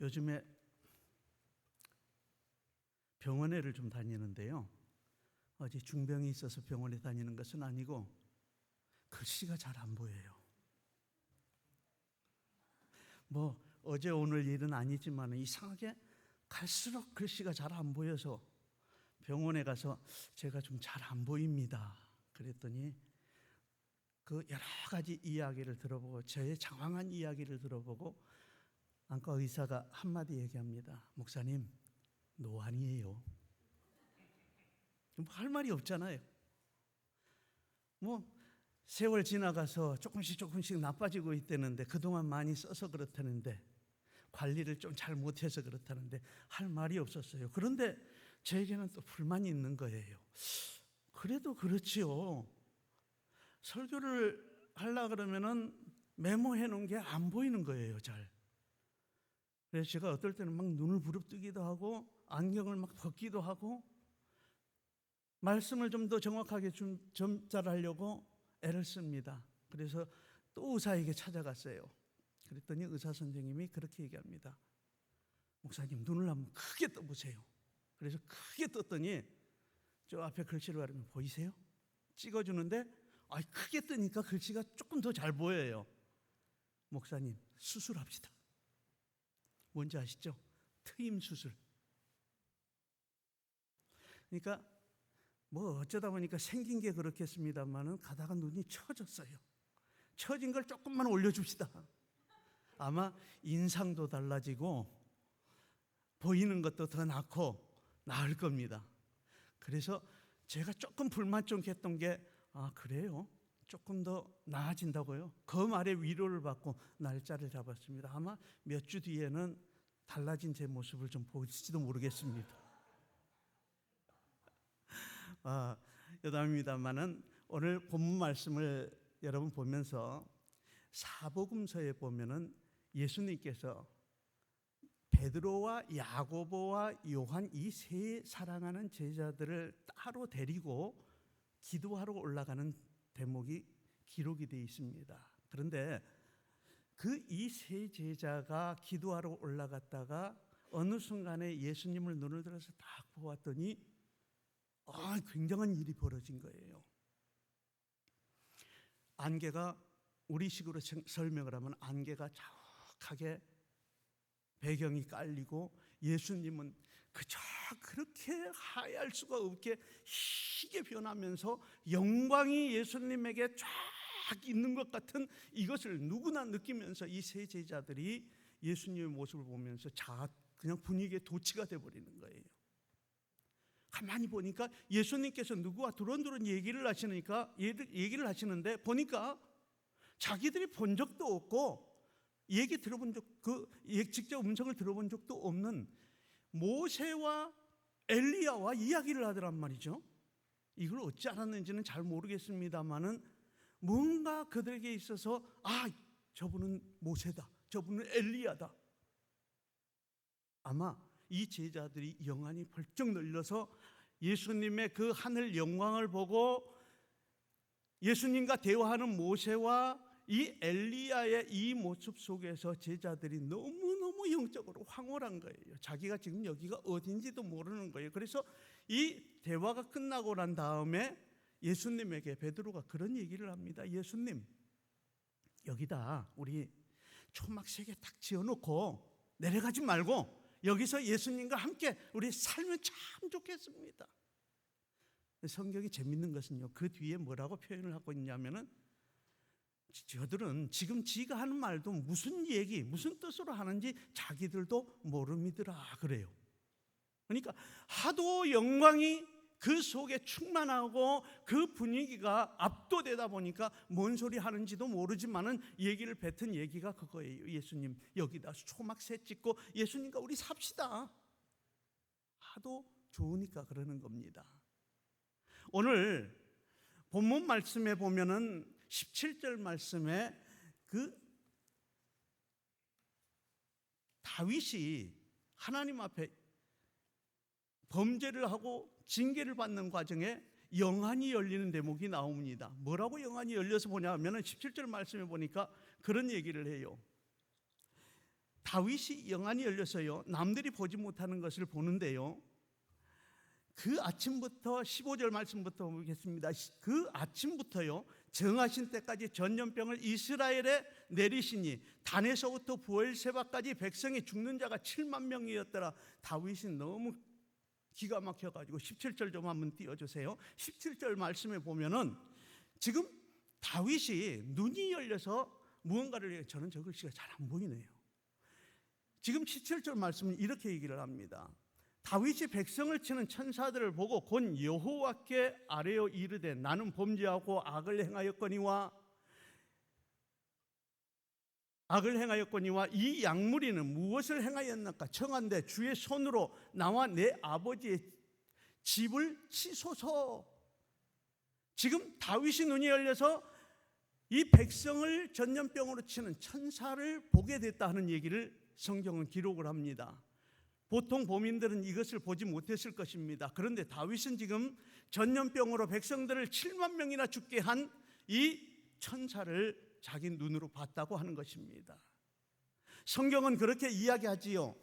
요즘에 병원에를 좀 다니는데요. 어제 중병이 있어서 병원에 다니는 것은 아니고 글씨가 잘 안 보여요. 뭐 어제 오늘 일은 아니지만 이상하게 갈수록 글씨가 잘 안 보여서 병원에 가서 제가 좀 잘 안 보입니다. 그랬더니 그 여러 가지 이야기를 들어보고 저의 장황한 이야기를 들어보고 안과 의사가 한마디 얘기합니다. 목사님, 노안이에요. 뭐 할 말이 없잖아요. 뭐 세월 지나가서 조금씩 나빠지고 있다는데 그동안 많이 써서 그렇다는데 관리를 좀 잘 못해서 그렇다는데 할 말이 없었어요. 그런데 저에게는 또 불만이 있는 거예요. 그래도 그렇지요. 설교를 하려고 그러면은 메모해 놓은 게 안 보이는 거예요, 잘. 그래서 제가 어떨 때는 막 눈을 부릅뜨기도 하고 안경을 막 벗기도 하고 말씀을 좀 더 정확하게 좀 전달하려고 애를 씁니다. 그래서 또 의사에게 찾아갔어요. 그랬더니 의사 선생님이 그렇게 얘기합니다. 목사님, 눈을 한번 크게 떠보세요. 그래서 크게 떴더니 저 앞에 글씨를 바르면 보이세요? 찍어주는데 크게 뜨니까 글씨가 조금 더 잘 보여요. 목사님, 수술합시다. 뭔지 아시죠? 트임 수술. 그러니까 뭐 어쩌다 보니까 생긴 게 그렇겠습니다만은 가다가 눈이 처졌어요. 처진 걸 조금만 올려줍시다. 아마 인상도 달라지고 보이는 것도 더 낫고 나을 겁니다. 그래서 제가 조금 불만 좀 했던 게 그래요? 조금 더 나아진다고요? 그 말에 위로를 받고 날짜를 잡았습니다. 아마 몇 주 뒤에는 달라진 제 모습을 좀 보실지도 모르겠습니다. 여담입니다만은 오늘 본문 말씀을 여러분 보면서 사복음서에 보면은 예수님께서 베드로와 야고보와 요한 이 세 사랑하는 제자들을 따로 데리고 기도하러 올라가는 대목이 기록이 되어 있습니다. 그런데 그 이 세 제자가 기도하러 올라갔다가 어느 순간에 예수님을 눈을 들어서 딱 보았더니 굉장한 일이 벌어진 거예요. 안개가 우리식으로 설명을 하면 안개가 자욱하게 배경이 깔리고 예수님은 그저 그렇게 하얄 수가 없게 희게 변하면서 영광이 예수님에게 쫙 있는 것 같은 이것을 누구나 느끼면서 이 세 제자들이 예수님의 모습을 보면서 그냥 분위기에 도취가 되어버리는 거예요. 가만히 보니까 예수님께서 누구와 두런두런 얘기를 하시는데 보니까 자기들이 본 적도 없고 얘기 들어본 직접 음성을 들어본 적도 없는 모세와 엘리야와 이야기를 하더란 말이죠. 이걸 어찌 알았는지는 잘 모르겠습니다만은 뭔가 그들에게 있어서 저분은 모세다, 저분은 엘리야다. 아마 이 제자들이 영안이 벌쩍 열려서 예수님의 그 하늘 영광을 보고 예수님과 대화하는 모세와 이 엘리야의 이 모습 속에서 제자들이 너무너무 영적으로 황홀한 거예요. 자기가 지금 여기가 어딘지도 모르는 거예요. 그래서 이 대화가 끝나고 난 다음에 예수님에게 베드로가 그런 얘기를 합니다. 예수님, 여기다 우리 초막 3개 딱 지어놓고 내려가지 말고 여기서 예수님과 함께 우리 살면 참 좋겠습니다. 성경이 재밌는 것은요, 그 뒤에 뭐라고 표현을 하고 있냐면은 저들은 지금 지가 하는 말도 무슨 얘기, 무슨 뜻으로 하는지 자기들도 모릅니더라 그래요. 그러니까 하도 영광이 그 속에 충만하고 그 분위기가 압도되다 보니까 뭔 소리 하는지도 모르지만은 얘기를 뱉은 얘기가 그거예요. 예수님 여기다 초막 3 찍고 예수님과 우리 삽시다. 하도 좋으니까 그러는 겁니다. 오늘 본문 말씀에 보면은 17절 말씀에 그 다윗이 하나님 앞에 범죄를 하고 징계를 받는 과정에 영안이 열리는 대목이 나옵니다. 뭐라고 영안이 열려서 보냐 하면 17절 말씀에 보니까 그런 얘기를 해요. 다윗이 영안이 열려서요, 남들이 보지 못하는 것을 보는데요, 그 아침부터 15절 말씀부터 보겠습니다. 그 아침부터요, 정하신 때까지 전염병을 이스라엘에 내리시니 단에서부터 부엘세바까지 백성이 죽는 자가 7만 명이었더라. 다윗이 너무 기가 막혀가지고 17절 좀 한번 띄워주세요. 17절 말씀에 보면은 지금 다윗이 눈이 열려서 무언가를 해요. 저는 저 글씨가 잘 안 보이네요. 지금 17절 말씀은 이렇게 얘기를 합니다. 다윗이 백성을 치는 천사들을 보고 곧 여호와께 아뢰어 이르되 나는 범죄하고 악을 행하였거니와 이 양무리는 무엇을 행하였나까? 청한데 주의 손으로 나와 내 아버지의 집을 치소서. 지금 다윗이 눈이 열려서 이 백성을 전염병으로 치는 천사를 보게 됐다 하는 얘기를 성경은 기록을 합니다. 보통 범인들은 이것을 보지 못했을 것입니다. 그런데 다윗은 지금 전염병으로 백성들을 7만 명이나 죽게 한 이 천사를 자기 눈으로 봤다고 하는 것입니다. 성경은 그렇게 이야기하지요.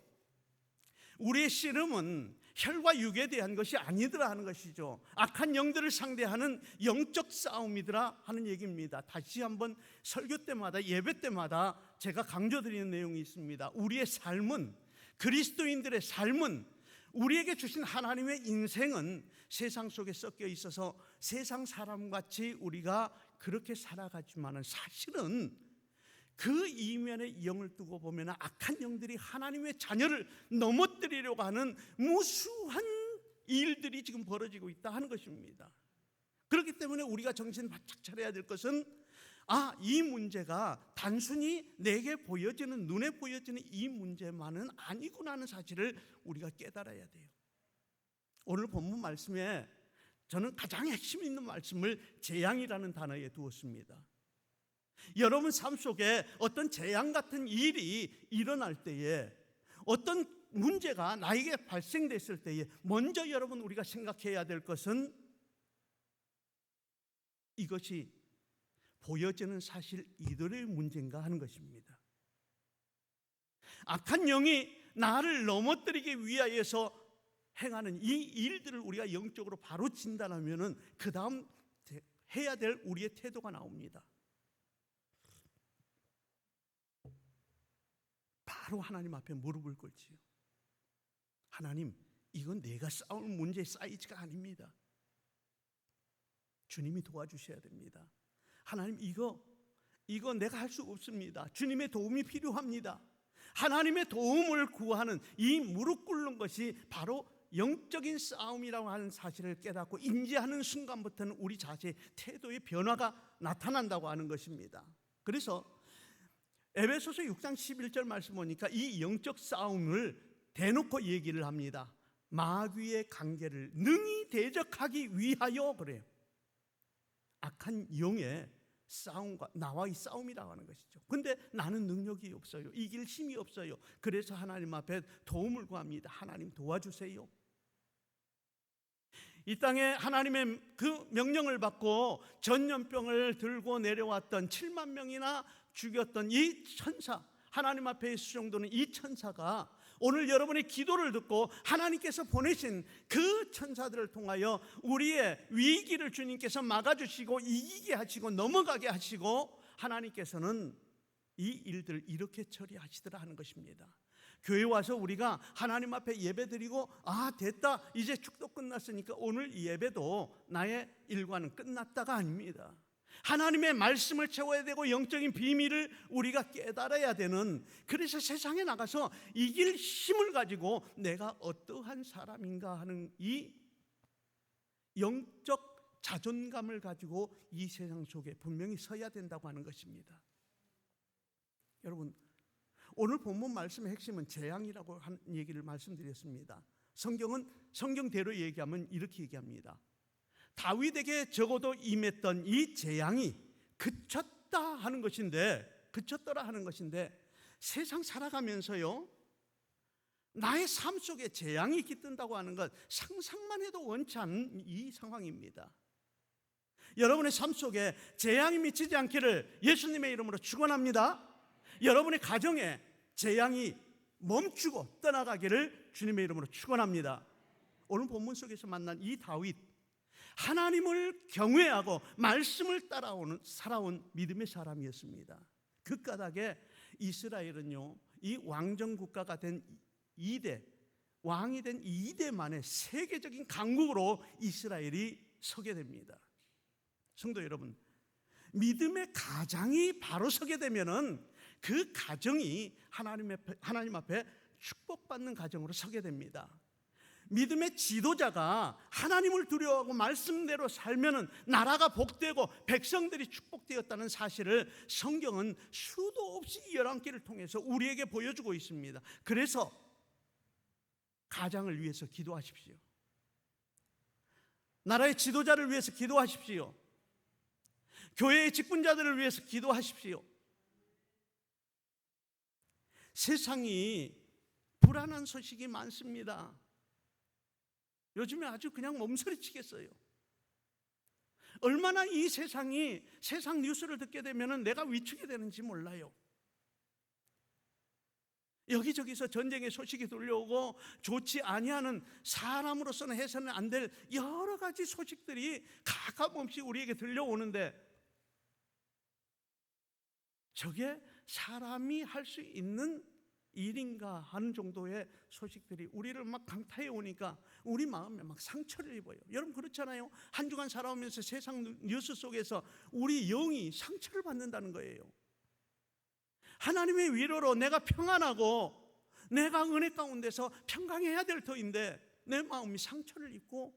우리의 씨름은 혈과 육에 대한 것이 아니더라 하는 것이죠. 악한 영들을 상대하는 영적 싸움이더라 하는 얘기입니다. 다시 한번 설교 때마다, 예배 때마다 제가 강조드리는 내용이 있습니다. 우리의 삶은, 그리스도인들의 삶은, 우리에게 주신 하나님의 인생은 세상 속에 섞여 있어서 세상 사람같이 우리가 그렇게 살아가지만은 사실은 그 이면의 영을 두고 보면 악한 영들이 하나님의 자녀를 넘어뜨리려고 하는 무수한 일들이 지금 벌어지고 있다 하는 것입니다. 그렇기 때문에 우리가 정신 바짝 차려야 될 것은, 이 문제가 단순히 내게 보여지는, 눈에 보여지는 이 문제만은 아니구나 하는 사실을 우리가 깨달아야 돼요. 오늘 본문 말씀에 저는 가장 핵심 있는 말씀을 재앙이라는 단어에 두었습니다. 여러분 삶 속에 어떤 재앙 같은 일이 일어날 때에, 어떤 문제가 나에게 발생됐을 때에 먼저 여러분 우리가 생각해야 될 것은 이것이 보여지는 사실 이들의 문제인가 하는 것입니다. 악한 영이 나를 넘어뜨리기 위하여서 행하는 이 일들을 우리가 영적으로 바로 진단하면은 그 다음 해야 될 우리의 태도가 나옵니다. 바로 하나님 앞에 무릎을 꿇지요. 하나님, 이건 내가 싸울 문제의 사이즈가 아닙니다. 주님이 도와주셔야 됩니다. 하나님, 이거 내가 할 수 없습니다. 주님의 도움이 필요합니다. 하나님의 도움을 구하는 이 무릎 꿇는 것이 바로 영적인 싸움이라고 하는 사실을 깨닫고 인지하는 순간부터는 우리 자신의 태도의 변화가 나타난다고 하는 것입니다. 그래서 에베소서 6장 11절 말씀 보니까 이 영적 싸움을 대놓고 얘기를 합니다. 마귀의 관계를 능히 대적하기 위하여, 그래요. 악한 영의 싸움과 나와의 싸움이라고 하는 것이죠. 근데 나는 능력이 없어요. 이길 힘이 없어요. 그래서 하나님 앞에 도움을 구합니다. 하나님 도와주세요. 이 땅에 하나님의 그 명령을 받고 전염병을 들고 내려왔던 7만 명이나 죽였던 이 천사, 하나님 앞에 수종도는 이 천사가 오늘 여러분의 기도를 듣고 하나님께서 보내신 그 천사들을 통하여 우리의 위기를 주님께서 막아주시고 이기게 하시고 넘어가게 하시고, 하나님께서는 이 일들을 이렇게 처리하시더라 하는 것입니다. 교회 와서 우리가 하나님 앞에 예배드리고 됐다, 이제 축도 끝났으니까 오늘 이 예배도 나의 일과는 끝났다가 아닙니다. 하나님의 말씀을 채워야 되고 영적인 비밀을 우리가 깨달아야 되는, 그래서 세상에 나가서 이길 힘을 가지고 내가 어떠한 사람인가 하는 이 영적 자존감을 가지고 이 세상 속에 분명히 서야 된다고 하는 것입니다. 여러분, 오늘 본문 말씀의 핵심은 재앙이라고 하는 얘기를 말씀드렸습니다. 성경은 성경대로 얘기하면 이렇게 얘기합니다. 다윗에게 적어도 임했던 이 재앙이 그쳤다 하는 것인데, 그쳤더라 하는 것인데, 세상 살아가면서요, 나의 삶 속에 재앙이 깃든다고 하는 것 상상만 해도 원치 않은 이 상황입니다. 여러분의 삶 속에 재앙이 미치지 않기를 예수님의 이름으로 축원합니다. 여러분의 가정에 재앙이 멈추고 떠나가기를 주님의 이름으로 축원합니다. 오늘 본문 속에서 만난 이 다윗, 하나님을 경외하고 말씀을 살아온 믿음의 사람이었습니다. 그 까닭에 이스라엘은요, 이 왕정 국가가 된 2대, 왕이 된 2대 만에 세계적인 강국으로 이스라엘이 서게 됩니다. 성도 여러분, 믿음의 가장이 바로 서게 되면은 그 가정이 하나님 앞에 축복받는 가정으로 서게 됩니다. 믿음의 지도자가 하나님을 두려워하고 말씀대로 살면은 나라가 복되고 백성들이 축복되었다는 사실을 성경은 수도 없이 열왕기를 통해서 우리에게 보여주고 있습니다. 그래서 가장을 위해서 기도하십시오. 나라의 지도자를 위해서 기도하십시오. 교회의 직분자들을 위해서 기도하십시오. 세상이 불안한 소식이 많습니다. 요즘에 아주 그냥 몸서리치겠어요. 얼마나 이 세상 뉴스를 듣게 되면 내가 위축이 되는지 몰라요. 여기저기서 전쟁의 소식이 들려오고 좋지 아니하는, 사람으로서는 해서는 안 될 여러 가지 소식들이 가감없이 우리에게 들려오는데, 저게 사람이 할 수 있는 일인가 하는 정도의 소식들이 우리를 막 강타해 오니까 우리 마음에 막 상처를 입어요. 여러분 그렇잖아요. 한 주간 살아오면서 세상 뉴스 속에서 우리 영이 상처를 받는다는 거예요. 하나님의 위로로 내가 평안하고 내가 은혜 가운데서 평강해야 될 터인데 내 마음이 상처를 입고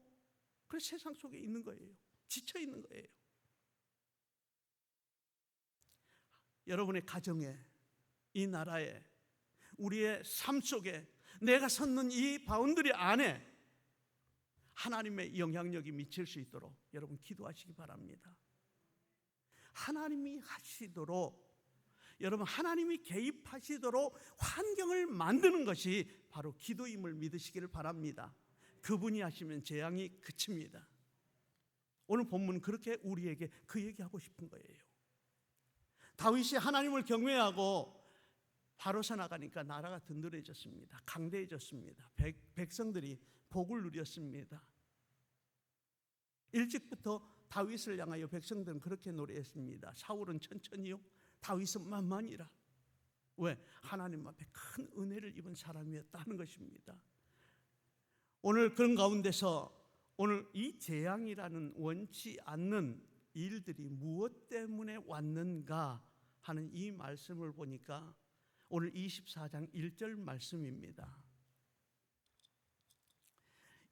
그래서 세상 속에 있는 거예요. 지쳐 있는 거예요. 여러분의 가정에, 이 나라에, 우리의 삶 속에, 내가 섰는 이 바운더리 안에 하나님의 영향력이 미칠 수 있도록 여러분 기도하시기 바랍니다. 하나님이 하시도록, 여러분 하나님이 개입하시도록 환경을 만드는 것이 바로 기도임을 믿으시기를 바랍니다. 그분이 하시면 재앙이 그칩니다. 오늘 본문은 그렇게 우리에게 그 얘기하고 싶은 거예요. 다윗이 하나님을 경외하고 바로서 나가니까 나라가 든든해졌습니다. 강대해졌습니다. 백성들이 복을 누렸습니다. 일찍부터 다윗을 향하여 백성들은 그렇게 노래했습니다. 사울은 천천히요, 다윗은 만만히라. 왜? 하나님 앞에 큰 은혜를 입은 사람이었다는 것입니다. 오늘 그런 가운데서 오늘 이 재앙이라는 원치 않는 일들이 무엇 때문에 왔는가 하는 이 말씀을 보니까 오늘 24장 1절 말씀입니다.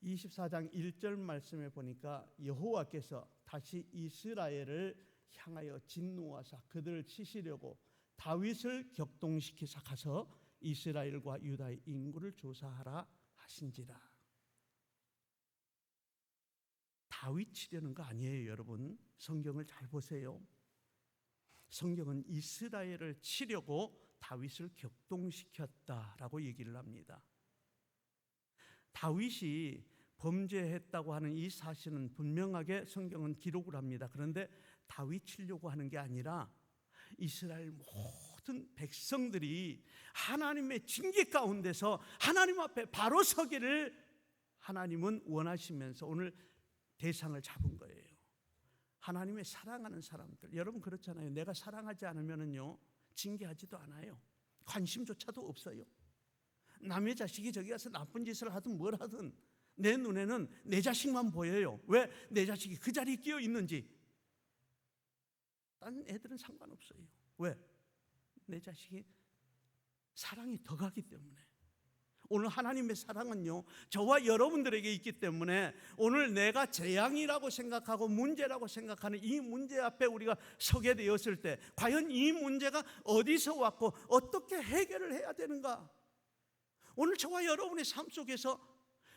24장 1절 말씀에 보니까 여호와께서 다시 이스라엘을 향하여 진노하사 그들을 치시려고 다윗을 격동시키사 가서 이스라엘과 유다의 인구를 조사하라 하신지라. 다윗 치려는 거 아니에요, 여러분. 성경을 잘 보세요. 성경은 이스라엘을 치려고 다윗을 격동시켰다라고 얘기를 합니다. 다윗이 범죄했다고 하는 이 사실은 분명하게 성경은 기록을 합니다. 그런데 다윗 치려고 하는 게 아니라 이스라엘 모든 백성들이 하나님의 징계 가운데서 하나님 앞에 바로 서기를 하나님은 원하시면서 오늘 대상을 잡은 거예요. 하나님의 사랑하는 사람들. 여러분 그렇잖아요. 내가 사랑하지 않으면요 징계하지도 않아요. 관심조차도 없어요. 남의 자식이 저기 가서 나쁜 짓을 하든 뭘 하든 내 눈에는 내 자식만 보여요. 왜? 내 자식이 그 자리에 끼어 있는지. 다른 애들은 상관없어요. 왜? 내 자식이 사랑이 더 가기 때문에. 오늘 하나님의 사랑은요 저와 여러분들에게 있기 때문에 오늘 내가 재앙이라고 생각하고 문제라고 생각하는 이 문제 앞에 우리가 서게 되었을 때 과연 이 문제가 어디서 왔고 어떻게 해결을 해야 되는가. 오늘 저와 여러분의 삶 속에서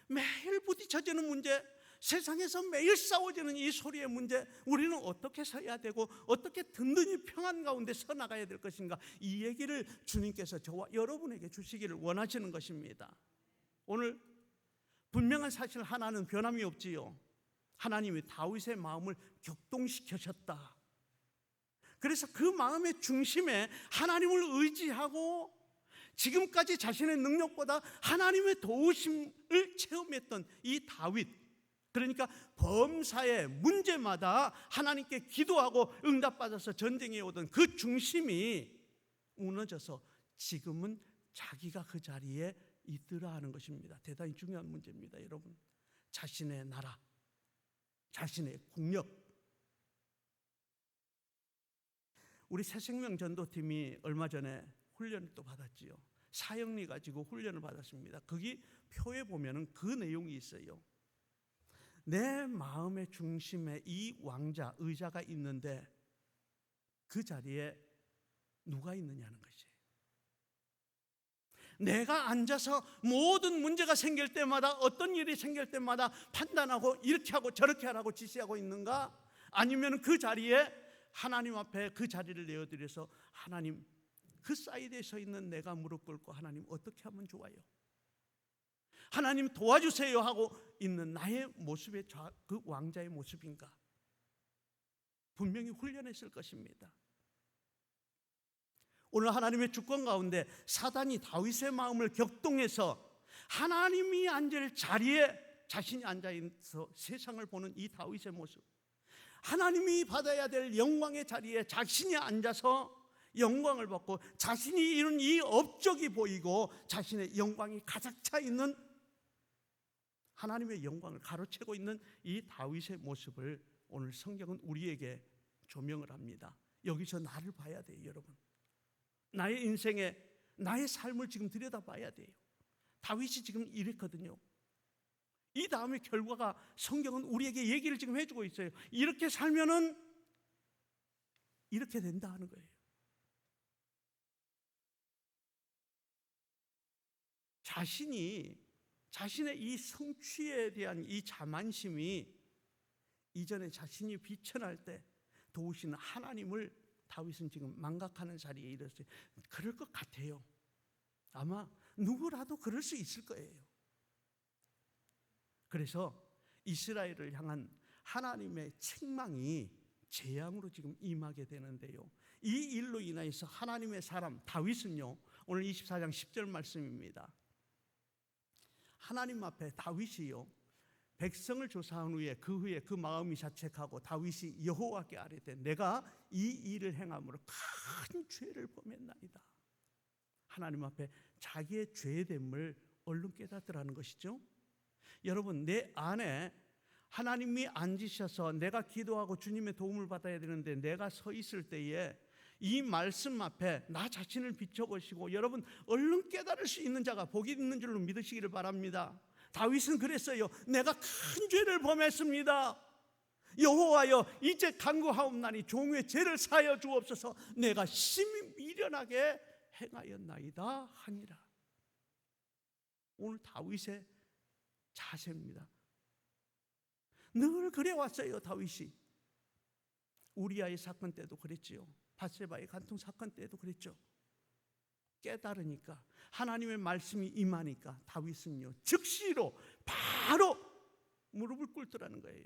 매일 부딪혀지는 문제, 세상에서 매일 싸워지는 이 소리의 문제, 우리는 어떻게 서야 되고 어떻게 든든히 평안 가운데 서 나가야 될 것인가, 이 얘기를 주님께서 저와 여러분에게 주시기를 원하시는 것입니다. 오늘 분명한 사실 하나는 변함이 없지요. 하나님이 다윗의 마음을 격동시키셨다. 그래서 그 마음의 중심에 하나님을 의지하고 지금까지 자신의 능력보다 하나님의 도우심을 체험했던 이 다윗, 그러니까 범사의 문제마다 하나님께 기도하고 응답받아서 전쟁에 오던 그 중심이 무너져서 지금은 자기가 그 자리에 있더라 하는 것입니다. 대단히 중요한 문제입니다, 여러분. 자신의 나라, 자신의 국력. 우리 새생명 전도팀이 얼마 전에 훈련을 또 받았지요. 사형리 가지고 훈련을 받았습니다. 거기 표에 보면은 그 내용이 있어요. 내 마음의 중심에 이 왕자, 의자가 있는데 그 자리에 누가 있느냐는 것이에요. 내가 앉아서 모든 문제가 생길 때마다, 어떤 일이 생길 때마다 판단하고 이렇게 하고 저렇게 하라고 지시하고 있는가? 아니면 그 자리에 하나님 앞에 그 자리를 내어드려서 하나님, 그 사이드에 서 있는 내가 무릎 꿇고 하나님 어떻게 하면 좋아요? 하나님 도와주세요 하고 있는 나의 모습의 그 왕자의 모습인가? 분명히 훈련했을 것입니다. 오늘 하나님의 주권 가운데 사단이 다윗의 마음을 격동해서 하나님이 앉을 자리에 자신이 앉아있어 세상을 보는 이 다윗의 모습, 하나님이 받아야 될 영광의 자리에 자신이 앉아서 영광을 받고 자신이 이룬 이 업적이 보이고 자신의 영광이 가득 차 있는, 하나님의 영광을 가로채고 있는 이 다윗의 모습을 오늘 성경은 우리에게 조명을 합니다. 여기서 나를 봐야 돼요, 여러분. 나의 인생에 나의 삶을 지금 들여다봐야 돼요. 다윗이 지금 이랬거든요. 이 다음에 결과가 성경은 우리에게 얘기를 지금 해주고 있어요. 이렇게 살면은 이렇게 된다 하는 거예요. 자신의 이 성취에 대한 이 자만심이 이전에 자신이 비천할 때 도우시는 하나님을 다윗은 지금 망각하는 자리에 이르렀어요. 그럴 것 같아요. 아마 누구라도 그럴 수 있을 거예요. 그래서 이스라엘을 향한 하나님의 책망이 재앙으로 지금 임하게 되는데요. 이 일로 인해서 하나님의 사람 다윗은요, 오늘 24장 10절 말씀입니다. 하나님 앞에 다윗이요, 백성을 조사한 후에 그 마음이 자책하고 다윗이 여호와께 아뢰되 내가 이 일을 행함으로 큰 죄를 범했나이다. 하나님 앞에 자기의 죄됨을 얼른 깨닫더라는 것이죠. 여러분, 내 안에 하나님이 앉으셔서 내가 기도하고 주님의 도움을 받아야 되는데 내가 서 있을 때에 이 말씀 앞에 나 자신을 비춰보시고 여러분 얼른 깨달을 수 있는 자가 복이 있는 줄로 믿으시기를 바랍니다. 다윗은 그랬어요. 내가 큰 죄를 범했습니다. 여호와여, 이제 간구하옵나니 종의 죄를 사하여 주옵소서. 내가 심히 미련하게 행하였나이다 하니라. 오늘 다윗의 자세입니다. 늘 그래왔어요. 다윗이 우리아의 사건 때도 그랬지요. 밧세바의 간통 사건 때도 그랬죠. 깨달으니까 하나님의 말씀이 임하니까 다윗은요 즉시로 바로 무릎을 꿇더라는 거예요.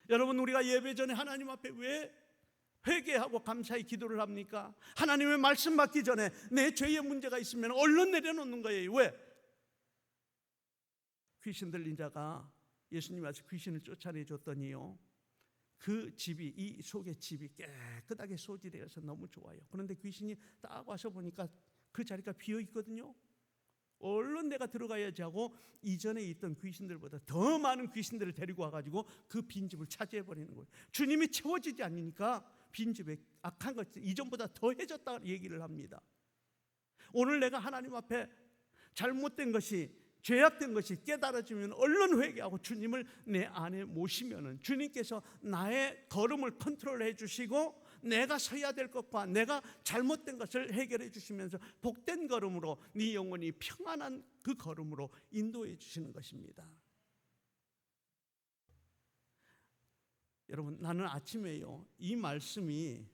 여러분, 우리가 예배 전에 하나님 앞에 왜 회개하고 감사의 기도를 합니까? 하나님의 말씀 받기 전에 내 죄의 문제가 있으면 얼른 내려놓는 거예요. 왜? 귀신 들린 자가 예수님 와서 귀신을 쫓아내줬더니요, 그 집이, 이 속의 집이 깨끗하게 소지되어서 너무 좋아요. 그런데 귀신이 딱 와서 보니까 그 자리가 비어 있거든요. 얼른 내가 들어가야지 하고 이전에 있던 귀신들보다 더 많은 귀신들을 데리고 와가지고 그 빈집을 차지해버리는 거예요. 주님이 채워지지 않으니까 빈집에 악한 것이 이전보다 더해졌다 얘기를 합니다. 오늘 내가 하나님 앞에 잘못된 것이, 죄악된 것이 깨달아지면 얼른 회개하고 주님을 내 안에 모시면은 주님께서 나의 걸음을 컨트롤해 주시고 내가 서야 될 것과 내가 잘못된 것을 해결해 주시면서 복된 걸음으로 네 영혼이 평안한 그 걸음으로 인도해 주시는 것입니다. 여러분, 나는 아침에요 이 말씀이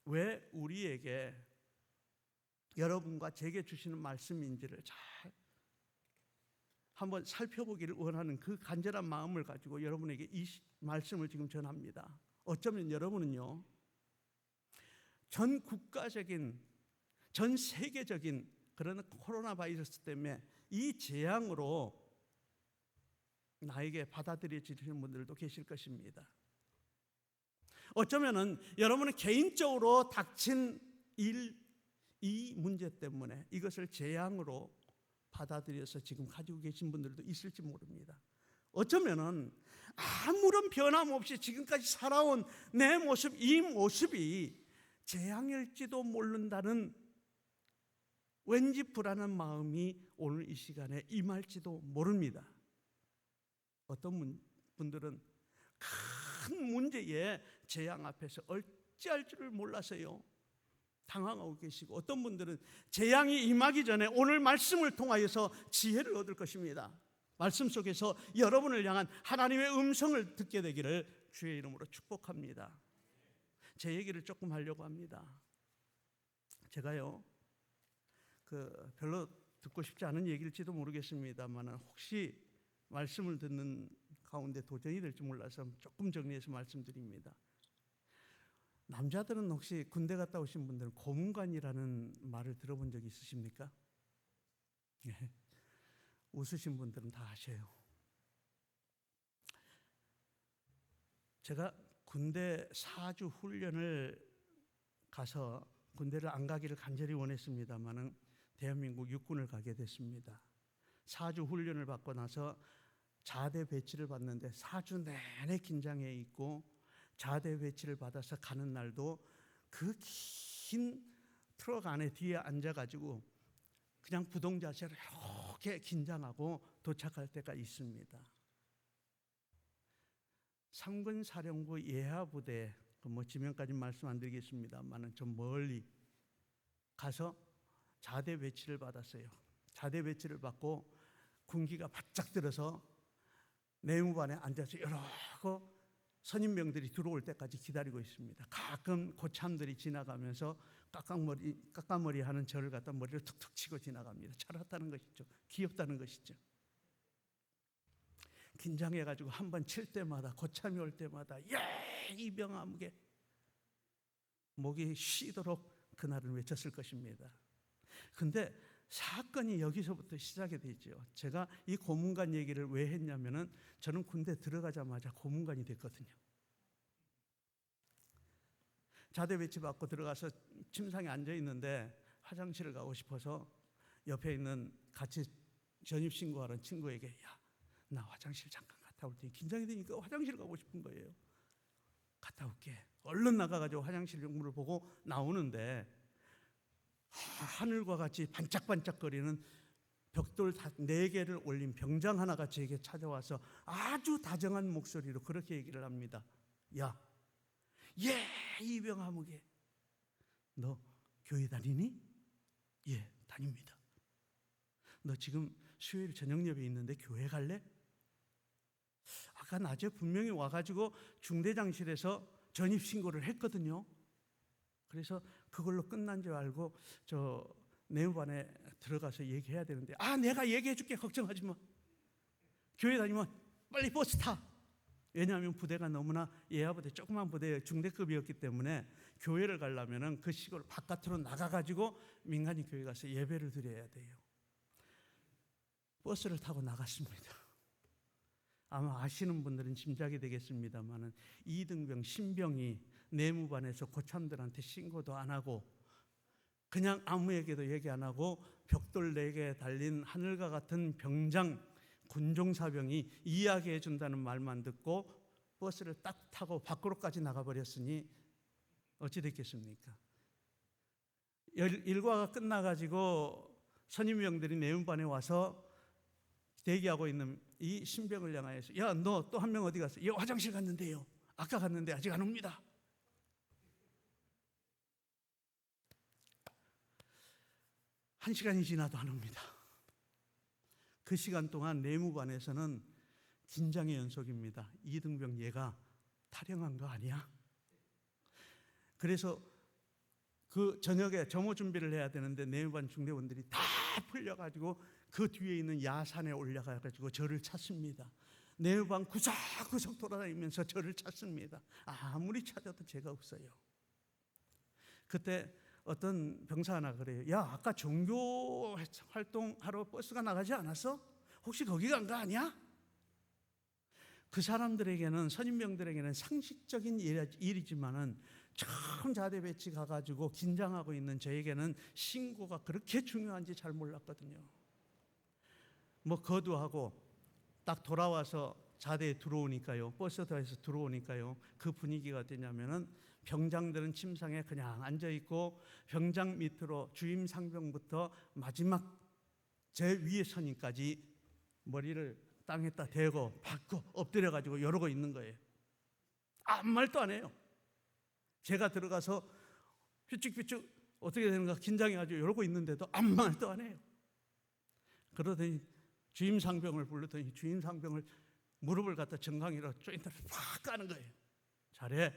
왜 우리에게, 여러분과 제게 주시는 말씀인지를 잘 한번 살펴보기를 원하는 그 간절한 마음을 가지고 여러분에게 이 말씀을 지금 전합니다. 어쩌면 여러분은요 전 국가적인 전 세계적인 그런 코로나 바이러스 때문에 이 재앙으로 나에게 받아들여지는 분들도 계실 것입니다. 어쩌면은 여러분은 개인적으로 닥친 이 문제 때문에 이것을 재앙으로 받아들여서 지금 가지고 계신 분들도 있을지 모릅니다. 어쩌면은 아무런 변함없이 지금까지 살아온 내 모습, 이 모습이 재앙일지도 모른다는 왠지 불안한 마음이 오늘 이 시간에 임할지도 모릅니다. 어떤 분들은 큰 문제에 재앙 앞에서 어찌할 줄을 몰라서요 당황하고 계시고, 어떤 분들은 재앙이 임하기 전에 오늘 말씀을 통하여서 지혜를 얻을 것입니다. 말씀 속에서 여러분을 향한 하나님의 음성을 듣게 되기를 주의 이름으로 축복합니다. 제 얘기를 조금 하려고 합니다. 제가요 별로 듣고 싶지 않은 얘기일지도 모르겠습니다만 혹시 말씀을 듣는 가운데 도전이 될지 몰라서 조금 정리해서 말씀드립니다. 남자들은 혹시 군대 갔다 오신 분들은 고문관이라는 말을 들어본 적 있으십니까? 네. 웃으신 분들은 다 아셔요. 제가 군대 4주 훈련을 가서 군대를 안 가기를 간절히 원했습니다만은 대한민국 육군을 가게 됐습니다. 4주 훈련을 받고 나서 자대 배치를 받는데 4주 내내 긴장해 있고, 자대 배치를 받아서 가는 날도 그 긴 트럭 안에 뒤에 앉아가지고 그냥 부동자세로 이렇게 긴장하고 도착할 때가 있습니다. 3군 사령부 예하부대, 지명까지 말씀 안 드리겠습니다만은 좀 멀리 가서 자대 배치를 받았어요. 자대 배치를 받고 군기가 바짝 들어서 내무반에 앉아서 이러고 선임병들이 들어올 때까지 기다리고 있습니다. 가끔 고참들이 지나가면서 깎아머리 하는 저를 갖다 머리를 툭툭 치고 지나갑니다. 잘했다는 것이죠. 귀엽다는 것이죠. 긴장해가지고 한 번 칠 때마다, 고참이 올 때마다 이병아무개 목이 쉬도록 그날은 외쳤을 것입니다. 근데 사건이 여기서부터 시작이 되죠. 제가 이 고문관 얘기를 왜 했냐면은 저는 군대 들어가자마자 고문관이 됐거든요. 자대 배치 받고 들어가서 침상에 앉아 있는데 화장실을 가고 싶어서 옆에 있는 같이 전입신고하는 친구에게 야, 나 화장실 잠깐 갔다 올 테니, 긴장이 되니까 화장실 가고 싶은 거예요. 갔다 올게. 얼른 나가가지고 화장실 용물을 보고 나오는데 하늘과 같이 반짝반짝거리는 벽돌 4개를 올린 병장 하나가 제게 찾아와서 아주 다정한 목소리로 그렇게 얘기를 합니다. 야, 이병아무개, 너 교회 다니니? 예, 다닙니다. 너 지금 수요일 저녁 예배 있는데 교회 갈래? 아까 낮에 분명히 와가지고 중대장실에서 전입신고를 했거든요. 그래서 그걸로 끝난 줄 알고 저 내무반에 들어가서 얘기해야 되는데, 내가 얘기해 줄게, 걱정하지 마. 교회 다니면 빨리 버스 타. 왜냐하면 부대가 너무나 예하부대 조그만 부대 중대급이었기 때문에 교회를 가려면 그 시골 바깥으로 나가가지고 민간인 교회 가서 예배를 드려야 돼요. 버스를 타고 나갔습니다. 아마 아시는 분들은 짐작이 되겠습니다만은 이등병 신병이 내무반에서 고참들한테 신고도 안 하고 그냥 아무에게도 얘기 안 하고 벽돌 4개 달린 하늘과 같은 병장 군종사병이 이야기해 준다는 말만 듣고 버스를 딱 타고 밖으로까지 나가버렸으니 어찌 됐겠습니까? 일과가 끝나가지고 선임병들이 내무반에 와서 대기하고 있는 이 신병을 향하여서 야, 너 또 한 명 어디 갔어? 화장실 갔는데요. 아까 갔는데 아직 안 옵니다. 1시간이 지나도 안 옵니다. 그 시간 동안 내무반에서는 긴장의 연속입니다. 이등병 얘가 탈영한 거 아니야? 그래서 그 저녁에 점호 준비를 해야 되는데 내무반 중대원들이 다 풀려가지고 그 뒤에 있는 야산에 올라가가지고 저를 찾습니다. 내무반 구석구석 돌아다니면서 저를 찾습니다. 아무리 찾아도 제가 없어요. 그때 어떤 병사 하나 그래요. 야, 아까 종교 활동하러 버스가 나가지 않았어? 혹시 거기 간 거 아니야? 그 사람들에게는, 선임병들에게는 상식적인 일이지만은 처음 자대 배치 가가지고 긴장하고 있는 저에게는 신고가 그렇게 중요한지 잘 몰랐거든요. 뭐 거두하고 딱 돌아와서 자대에 들어오니까요, 버스터에서 들어오니까요, 그 분위기가 어땠냐면은 병장들은 침상에 그냥 앉아 있고 병장 밑으로 주임 상병부터 마지막 제 위에 선임까지 머리를 땅에다 대고 받고 엎드려 가지고 이러고 있는 거예요. 아무 말도 안 해요. 제가 들어가서 삐죽삐죽 어떻게 되는가 긴장해가지고 이러고 있는데도 아무 말도 안 해요. 그러더니 주임 상병을 불렀더니 주임 상병을 무릎을 갖다 정강이로 조인트를 팍 까는 거예요. 잘해.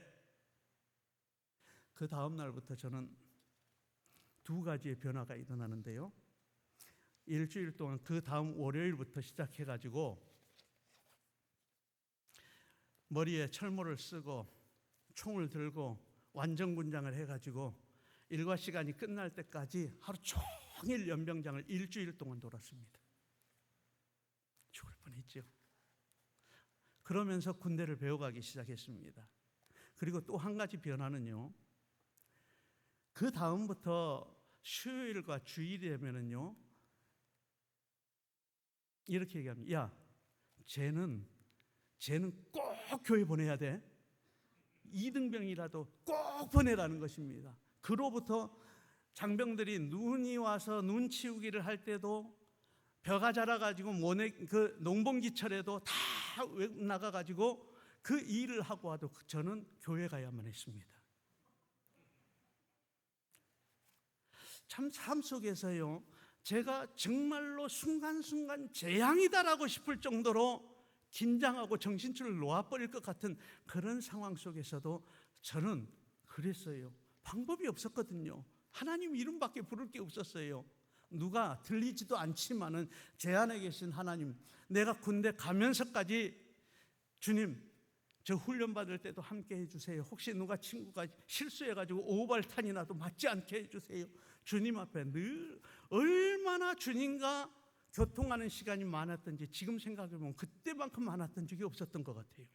그 다음 날부터 저는 두 가지의 변화가 일어나는데요. 일주일 동안 그 다음 월요일부터 시작해가지고 머리에 철모를 쓰고 총을 들고 완전군장을 해가지고 일과 시간이 끝날 때까지 하루 종일 연병장을 일주일 동안 돌았습니다. 죽을 뻔했죠. 그러면서 군대를 배워가기 시작했습니다. 그리고 또 한 가지 변화는요, 그 다음부터 수요일과 주일이 되면은요, 이렇게 얘기합니다. 야, 쟤는 꼭 교회 보내야 돼. 2등병이라도 꼭 보내라는 것입니다. 그로부터 장병들이 눈이 와서 눈 치우기를 할 때도 벼가 자라가지고 그 농번기철에도 다 나가가지고 그 일을 하고 와도 저는 교회 가야만 했습니다. 참 삶 속에서요, 제가 정말로 순간순간 재앙이다라고 싶을 정도로 긴장하고 정신줄을 놓아버릴 것 같은 그런 상황 속에서도 저는 그랬어요. 방법이 없었거든요. 하나님 이름밖에 부를 게 없었어요. 누가 들리지도 않지만은 제 안에 계신 하나님, 내가 군대 가면서까지 주님, 저 훈련 받을 때도 함께 해주세요. 혹시 누가 친구가 실수해가지고 오발탄이 나도 맞지 않게 해주세요. 주님 앞에 늘 얼마나 주님과 교통하는 시간이 많았던지 지금 생각해보면 그때만큼 많았던 적이 없었던 것 같아요.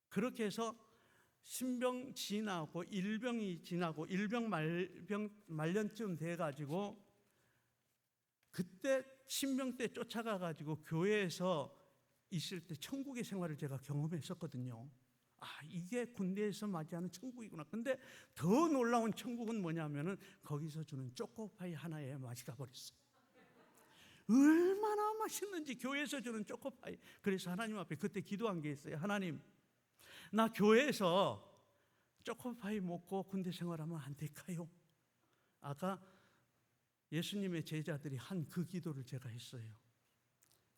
그렇게 해서 신병 지나고 일병이 지나고 일병 말년쯤 돼가지고 그때 신병 때 쫓아가가지고 교회에서 있을 때 천국의 생활을 제가 경험했었거든요. 아, 이게 군대에서 맞이하는 천국이구나. 근데 더 놀라운 천국은 뭐냐면은 거기서 주는 초코파이 하나에 맛이 가버렸어요. 얼마나 맛있는지 교회에서 주는 초코파이. 그래서 하나님 앞에 그때 기도한 게 있어요. 하나님, 나 교회에서 초코파이 먹고 군대 생활하면 안 될까요? 아까 예수님의 제자들이 한 그 기도를 제가 했어요.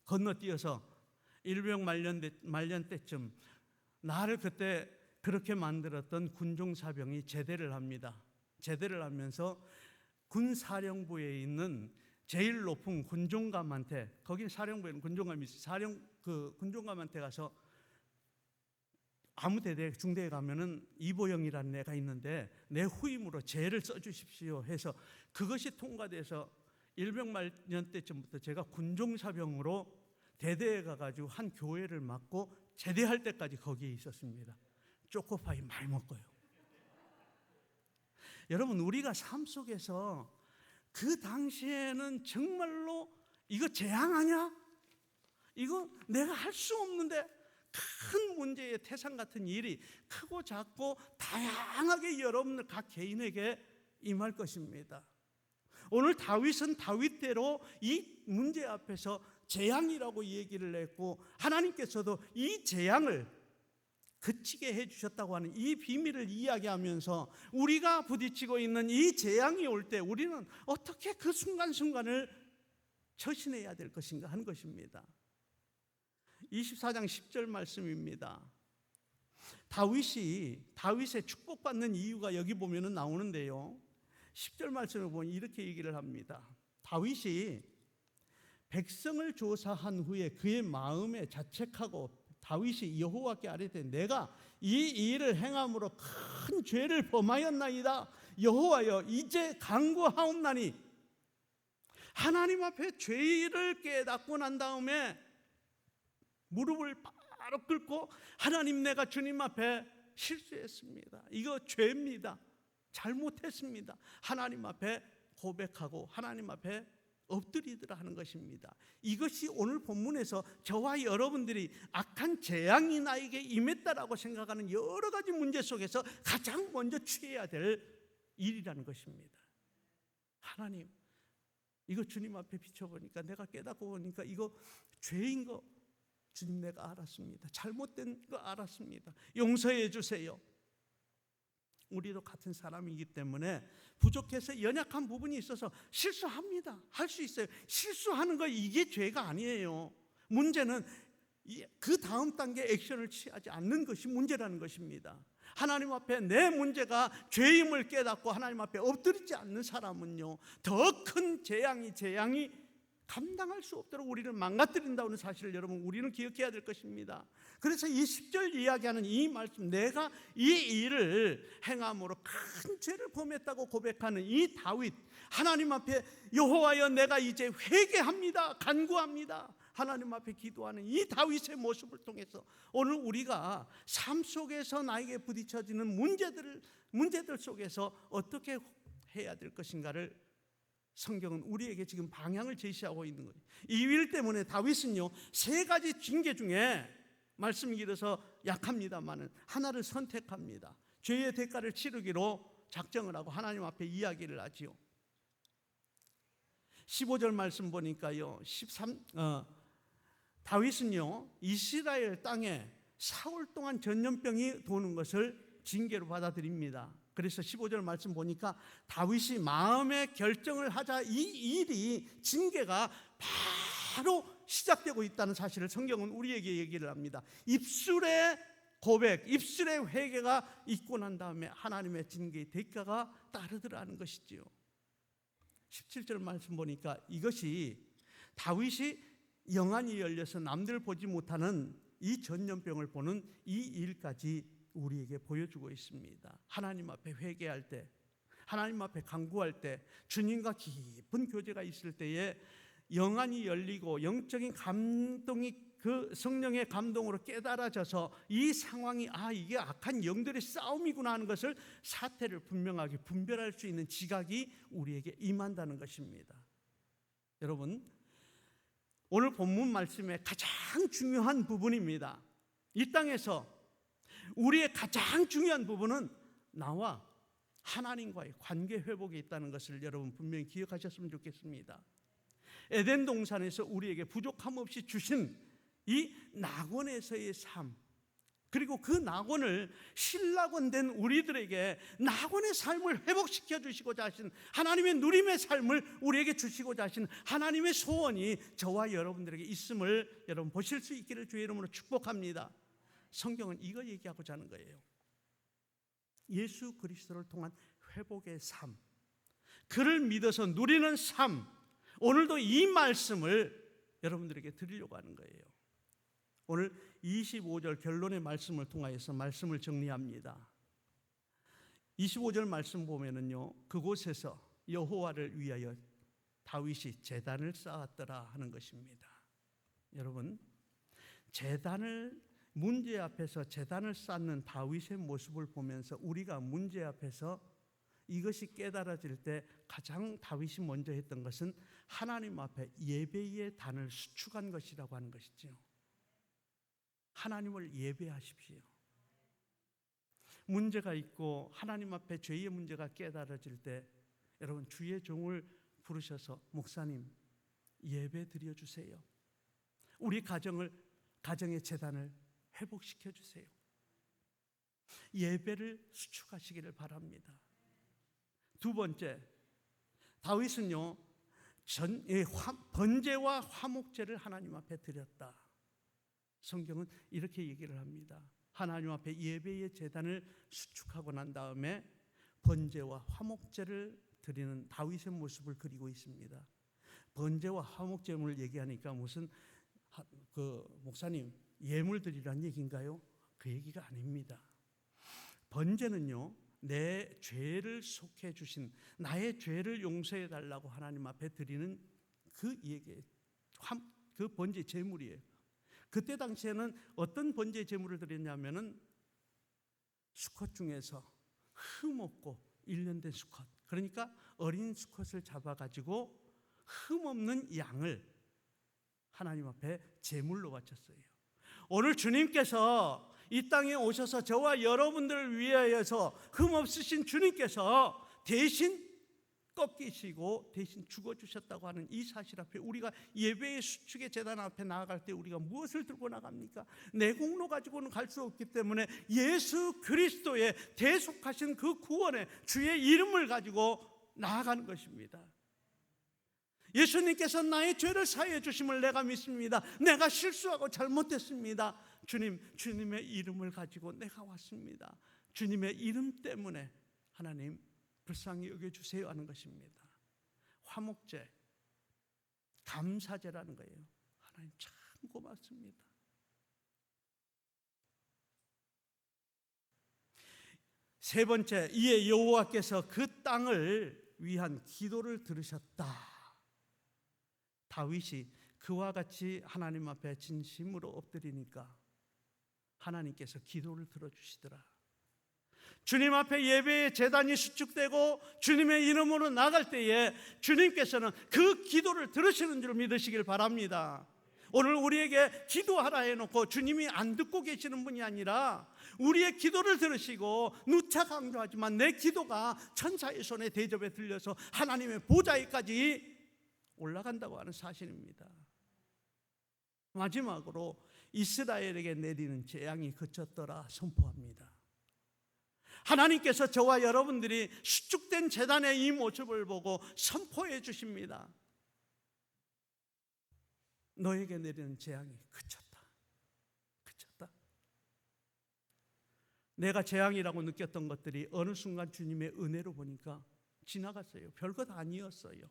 건너뛰어서 일병 말년 때쯤 나를 그때 그렇게 만들었던 군종사병이 제대를 합니다. 제대를 하면서 군사령부에 있는 제일 높은 군종감한테, 거기 사령부에는 군종감이 있어요. 군종감한테 가서 아무 대대 중대에 가면은 이보영이라는 애가 있는데 내 후임으로 제를 써주십시오 해서 그것이 통과돼서 일병 말년 때쯤부터 제가 군종사병으로 대대에 가가지고 한 교회를 맡고 제대할 때까지 거기에 있었습니다. 초코파이 많이 먹고요. 여러분, 우리가 삶 속에서 그 당시에는 정말로 이거 재앙 아니야? 이거 내가 할 수 없는데 큰 문제의 태산 같은 일이 크고 작고 다양하게 여러분들 각 개인에게 임할 것입니다. 오늘 다윗은 다윗대로 이 문제 앞에서 재앙이라고 얘기를 했고 하나님께서도 이 재앙을 그치게 해주셨다고 하는 이 비밀을 이야기하면서 우리가 부딪히고 있는 이 재앙이 올 때 우리는 어떻게 그 순간순간을 처신해야 될 것인가 하는 것입니다. 24장 10절 말씀입니다. 다윗의 축복받는 이유가 여기 보면 나오는데요, 10절 말씀을 보면 이렇게 얘기를 합니다. 다윗이 백성을 조사한 후에 그의 마음에 자책하고 다윗이 여호와께 아뢰되 내가 이 일을 행함으로 큰 죄를 범하였나이다. 여호와여 이제 간구하옵나니 하나님 앞에 죄를 깨닫고 난 다음에 무릎을 바로 꿇고 하나님 내가 주님 앞에 실수했습니다. 이거 죄입니다. 잘못했습니다. 하나님 앞에 고백하고 하나님 앞에 엎드리더라 하는 것입니다. 이것이 오늘 본문에서 저와 여러분들이 악한 재앙이 나에게 임했다라고 생각하는 여러 가지 문제 속에서 가장 먼저 취해야 될 일이라는 것입니다. 하나님, 이거 주님 앞에 비춰보니까 내가 깨닫고 보니까 이거 죄인 거 주님 내가 알았습니다. 잘못된 거 알았습니다. 용서해 주세요. 우리도 같은 사람이기 때문에 부족해서 연약한 부분이 있어서 실수합니다. 할 수 있어요. 실수하는 거 이게 죄가 아니에요. 문제는 그 다음 단계 액션을 취하지 않는 것이 문제라는 것입니다. 하나님 앞에 내 문제가 죄임을 깨닫고 하나님 앞에 엎드리지 않는 사람은요, 더 큰 재앙이 감당할 수 없도록 우리를 망가뜨린다는 사실을 여러분 우리는 기억해야 될 것입니다. 그래서 이 10절 이야기하는 이 말씀, 내가 이 일을 행함으로 큰 죄를 범했다고 고백하는 이 다윗, 하나님 앞에 여호와여 내가 이제 회개합니다, 간구합니다, 하나님 앞에 기도하는 이 다윗의 모습을 통해서 오늘 우리가 삶 속에서 나에게 부딪혀지는 문제들 속에서 어떻게 해야 될 것인가를 성경은 우리에게 지금 방향을 제시하고 있는 거예요. 이 일 때문에 다윗은요, 세 가지 징계 중에 말씀 길어서 약합니다만은 하나를 선택합니다. 죄의 대가를 치르기로 작정을 하고 하나님 앞에 이야기를 하지요. 15절 말씀 보니까요, 다윗은요 이스라엘 땅에 사흘 동안 전염병이 도는 것을 징계로 받아들입니다. 그래서 15절 말씀 보니까 다윗이 마음의 결정을 하자 이 일이 징계가 바로 시작되고 있다는 사실을 성경은 우리에게 얘기를 합니다. 입술의 고백, 입술의 회개가 있고 난 다음에 하나님의 징계의 대가가 따르더라는 것이지요. 17절 말씀 보니까 이것이 다윗이 영안이 열려서 남들 보지 못하는 이 전염병을 보는 이 일까지 우리에게 보여주고 있습니다. 하나님 앞에 회개할 때, 하나님 앞에 간구할 때, 주님과 깊은 교제가 있을 때에 영안이 열리고 영적인 감동이 그 성령의 감동으로 깨달아져서 이 상황이 이게 악한 영들의 싸움이구나 하는 것을 사태를 분명하게 분별할 수 있는 지각이 우리에게 임한다는 것입니다. 여러분, 오늘 본문 말씀의 가장 중요한 부분입니다. 이 땅에서 우리의 가장 중요한 부분은 나와 하나님과의 관계 회복에 있다는 것을 여러분 분명히 기억하셨으면 좋겠습니다. 에덴 동산에서 우리에게 부족함 없이 주신 이 낙원에서의 삶, 그리고 그 낙원을 신낙원 된 우리들에게 낙원의 삶을 회복시켜 주시고자 하신 하나님의 누림의 삶을 우리에게 주시고자 하신 하나님의 소원이 저와 여러분들에게 있음을 여러분 보실 수 있기를 주의 이름으로 축복합니다. 성경은 이거 얘기하고자 하는 거예요. 예수 그리스도를 통한 회복의 삶, 그를 믿어서 누리는 삶, 오늘도 이 말씀을 여러분들에게 드리려고 하는 거예요. 오늘 25절 결론의 말씀을 통하여서 말씀을 정리합니다. 25절 말씀 보면은요, 그곳에서 여호와를 위하여 다윗이 제단을 쌓았더라 하는 것입니다. 여러분, 문제 앞에서 제단을 쌓는 다윗의 모습을 보면서 우리가 문제 앞에서 이것이 깨달아질 때 가장 다윗이 먼저 했던 것은 하나님 앞에 예배의 단을 수축한 것이라고 하는 것이죠. 하나님을 예배하십시오. 문제가 있고 하나님 앞에 죄의 문제가 깨달아질 때 여러분 주의 종을 부르셔서 목사님 예배 드려주세요. 우리 가정의 재단을 회복시켜 주세요. 예배를 수축하시기를 바랍니다. 두 번째, 다윗은요 번제와 화목제를 하나님 앞에 드렸다. 성경은 이렇게 얘기를 합니다. 하나님 앞에 예배의 제단을 수축하고 난 다음에 번제와 화목제를 드리는 다윗의 모습을 그리고 있습니다. 번제와 화목제를 얘기하니까 무슨 목사님 예물 드리라는 얘기인가요? 그 얘기가 아닙니다. 번제는요 내 죄를 속해 주신, 나의 죄를 용서해 달라고 하나님 앞에 드리는 그 예계, 그 번제 제물이에요. 그때 당시에는 어떤 번제 제물을 드렸냐면은 수컷 중에서 흠없고 1년 된 수컷, 그러니까 어린 수컷을 잡아가지고 흠없는 양을 하나님 앞에 제물로 바쳤어요. 오늘 주님께서 이 땅에 오셔서 저와 여러분들을 위하여서 흠없으신 주님께서 대신 꺾이시고 대신 죽어주셨다고 하는 이 사실 앞에 우리가 예배의 수축의 제단 앞에 나아갈 때 우리가 무엇을 들고 나갑니까? 내 공로 가지고는 갈 수 없기 때문에 예수 그리스도의 대속하신 그 구원의 주의 이름을 가지고 나아가는 것입니다. 예수님께서 나의 죄를 사하여 주심을 내가 믿습니다. 내가 실수하고 잘못했습니다. 주님, 주님의 이름을 가지고 내가 왔습니다. 주님의 이름 때문에 하나님 불쌍히 여겨주세요 하는 것입니다. 화목제, 감사제라는 거예요. 하나님 참 고맙습니다. 세 번째, 이에 여호와께서 그 땅을 위한 기도를 들으셨다. 다윗이 그와 같이 하나님 앞에 진심으로 엎드리니까 하나님께서 기도를 들어주시더라. 주님 앞에 예배의 제단이 수축되고 주님의 이름으로 나갈 때에 주님께서는 그 기도를 들으시는 줄 믿으시길 바랍니다. 오늘 우리에게 기도하라 해놓고 주님이 안 듣고 계시는 분이 아니라 우리의 기도를 들으시고 누차 강조하지만 내 기도가 천사의 손에 대접에 들려서 하나님의 보좌에까지 올라간다고 하는 사실입니다. 마지막으로 이스라엘에게 내리는 재앙이 그쳤더라 선포합니다. 하나님께서 저와 여러분들이 수축된 제단의 이 모습을 보고 선포해 주십니다. 너에게 내리는 재앙이 그쳤다. 그쳤다. 내가 재앙이라고 느꼈던 것들이 어느 순간 주님의 은혜로 보니까 지나갔어요. 별것 아니었어요.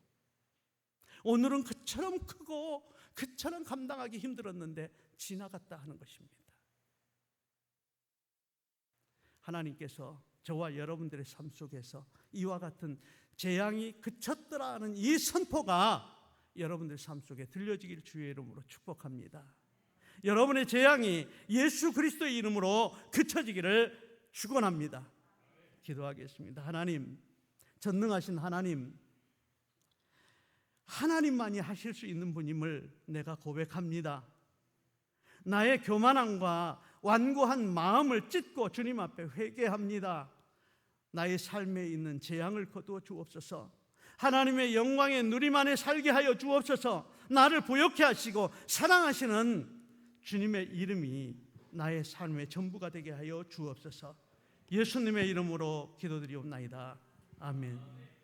오늘은 그처럼 크고 그처럼 감당하기 힘들었는데 지나갔다 하는 것입니다. 하나님께서 저와 여러분들의 삶 속에서 이와 같은 재앙이 그쳤더라 하는 이 선포가 여러분들 삶 속에 들려지길 주의 이름으로 축복합니다. 여러분의 재앙이 예수 그리스도의 이름으로 그쳐지기를 축원합니다. 기도하겠습니다. 하나님, 전능하신 하나님, 하나님만이 하실 수 있는 분임을 내가 고백합니다. 나의 교만함과 완고한 마음을 찢고 주님 앞에 회개합니다. 나의 삶에 있는 재앙을 거두어 주옵소서. 하나님의 영광의 누림 안에 살게 하여 주옵소서. 나를 부욕해 하시고 사랑하시는 주님의 이름이 나의 삶의 전부가 되게 하여 주옵소서. 예수님의 이름으로 기도드리옵나이다. 아멘.